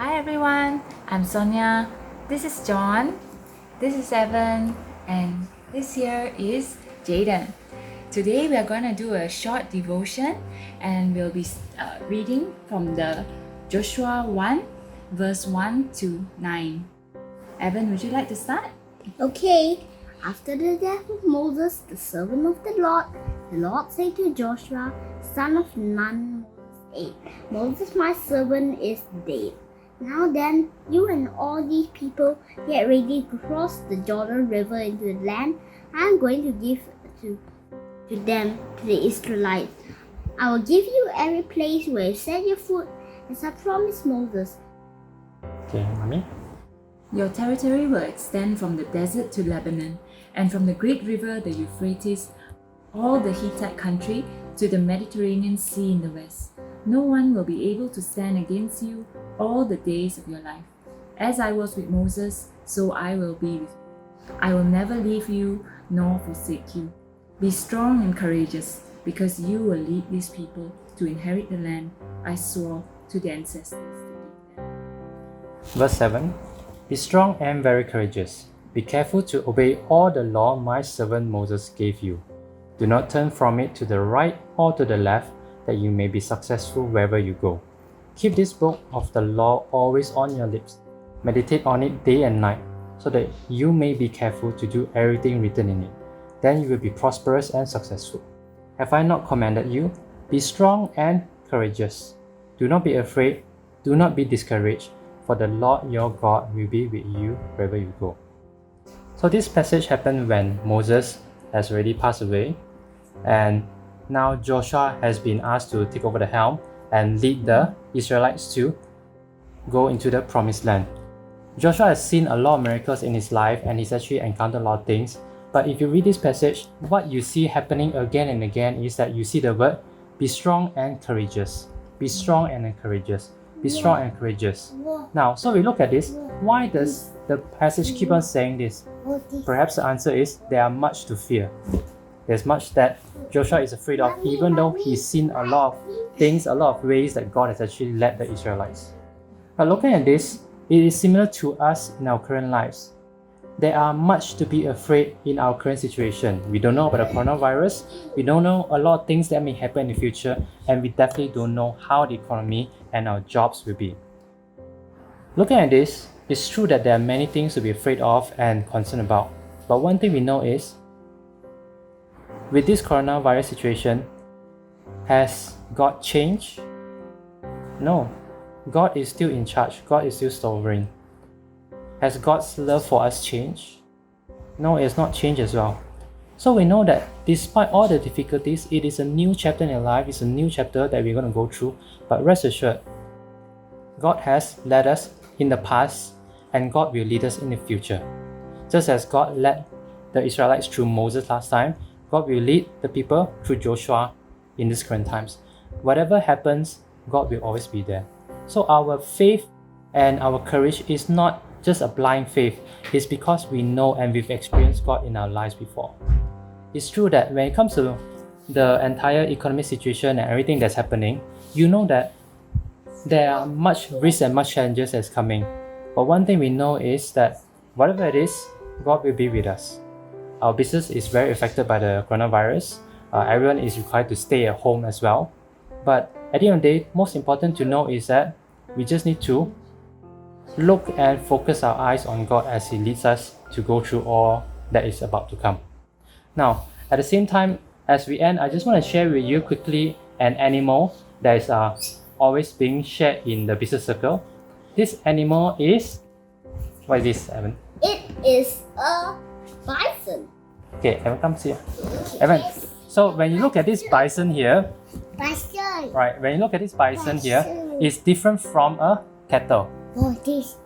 Hi everyone, I'm Sonia. This is John. This is Evan, and this here is Jaden. Today we are going to do a short devotion, and we'll be reading from the Joshua 1, verse 1 to 9. Evan, would you like to start? Okay. After the death of Moses, the servant of the Lord said to Joshua, son of Nun, Moses, my servant, is dead. Now then, you and all these people get ready to cross the Jordan River into the land I am going to give to the Israelites. I will give you every place where you set your foot, as I promised Moses. Okay, Mommy. Your territory will extend from the desert to Lebanon, and from the great river, the Euphrates, all the Hittite country, to the Mediterranean Sea in the west. No one will be able to stand against you all the days of your life. As I was with Moses, so I will be with you. I will never leave you nor forsake you. Be strong and courageous, because you will lead these people to inherit the land I swore to their ancestors to give them. Verse 7. Be strong and very courageous. Be careful to obey all the law my servant Moses gave you. Do not turn from it to the right or to the left, that you may be successful wherever you go. Keep this book of the law always on your lips. Meditate on it day and night, so that you may be careful to do everything written in it. Then you will be prosperous and successful. Have I not commanded you? Be strong and courageous. Do not be afraid, do not be discouraged, for the Lord your God will be with you wherever you go. So this passage happened when Moses has already passed away, and now Joshua has been asked to take over the helm and lead the Israelites to go into the promised land. Joshua has seen a lot of miracles in his life, and he's actually encountered a lot of things. But if you read this passage, what you see happening again and again is that you see the word, be strong and courageous. Be strong and courageous. Be strong and courageous. Now, so we look at this. Why does the passage keep on saying this? Perhaps the answer is there are much to fear. There's much that Joshua is afraid of, even though he's seen a lot of things, a lot of ways that God has actually led the Israelites. But looking at this, it is similar to us in our current lives. There are much to be afraid in our current situation. We don't know about the coronavirus. We don't know a lot of things that may happen in the future, and we definitely don't know how the economy and our jobs will be. Looking at this, it's true that there are many things to be afraid of and concerned about. But one thing we know is, with this coronavirus situation, has God changed? No. God is still in charge. God is still sovereign. Has God's love for us changed? No, it has not changed as well. So we know that despite all the difficulties, it is a new chapter in your life. It's a new chapter that we're going to go through. But rest assured, God has led us in the past, and God will lead us in the future. Just as God led the Israelites through Moses last time, God will lead the people through Joshua in these current times. Whatever happens, God will always be there. So our faith and our courage is not just a blind faith. It's because we know and we've experienced God in our lives before. It's true that when it comes to the entire economic situation and everything that's happening, you know that there are much risks and much challenges that's coming. But one thing we know is that whatever it is, God will be with us. Our business is very affected by the coronavirus. Everyone is required to stay at home as well. But at the end of the day, most important to know is that we just need to look and focus our eyes on God as He leads us to go through all that is about to come. Now, at the same time, as we end, I just want to share with you quickly an animal that is always being shared in the business circle. This animal is... What is this, Evan? It is a bison. Okay, Evan, come see. Evan, so when you look at this bison here, Bison. right, when you look at this bison here, it's different from a cattle. Oh, this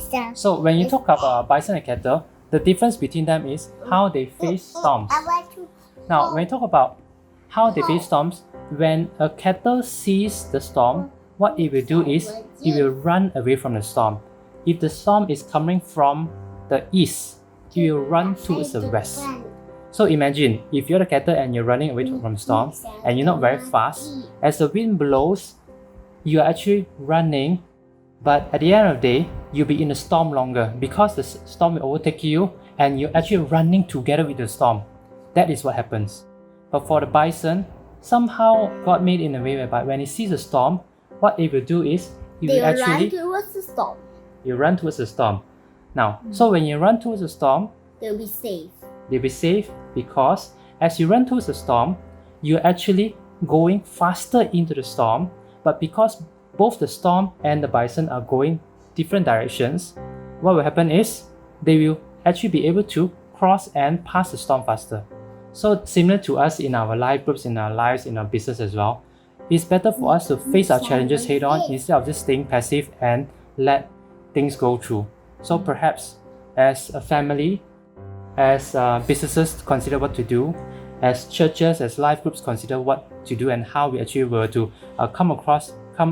sounds. So when you talk about bison and cattle, the difference between them is how they face storms. I want to. Now, when you talk about how they face storms, when a cattle sees the storm, what it will do is it will run away from the storm. If the storm is coming from the east, it will run towards the west. So imagine if you're the cattle and you're running away from the storm and you're not very fast, as the wind blows, you are actually running But at the end of the day, you'll be in a storm longer because the storm will overtake you and you're actually running together with the storm. That is what happens. But for the bison, somehow God made in a way whereby when he sees a storm, what it will do is he They will will actually run towards the storm. you run towards the storm. Now, so when you run towards the storm, They'll be safe. they'll be safe because as you run towards the storm, you're actually going faster into the storm. But because both the storm and the bison are going different directions, what will happen is they will actually be able to cross and pass the storm faster. So similar to us in our life groups, in our lives, in our business as well, it's better for us to face our challenges head on instead of just staying passive and let things go through. So perhaps as a family, as businesses consider what to do, as churches, as life groups consider what to do and how we actually were to come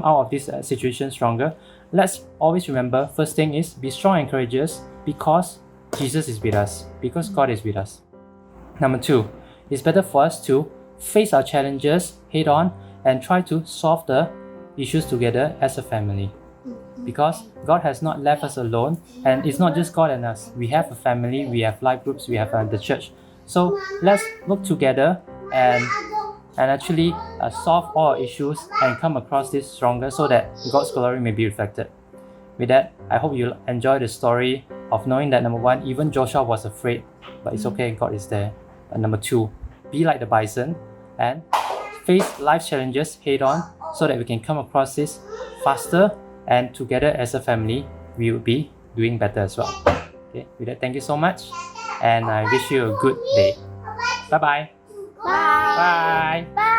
out of this situation stronger, let's always remember, first thing is be strong and courageous because Jesus is with us, because God is with us. Number two, it's better for us to face our challenges head on and try to solve the issues together as a family. Because God has not left us alone, and it's not just God and us. We have a family, we have life groups, we have the church. So let's work together and actually solve all our issues and come across this stronger so that God's glory may be reflected. With that, I hope you'll enjoy the story of knowing that number one, even Joshua was afraid, but it's okay, God is there. And number two, be like the bison and face life challenges head on so that we can come across this faster, and together as a family, we will be doing better as well. Okay, with that, thank you so much, and I wish you a good day. Bye-bye. Bye. Bye. Bye.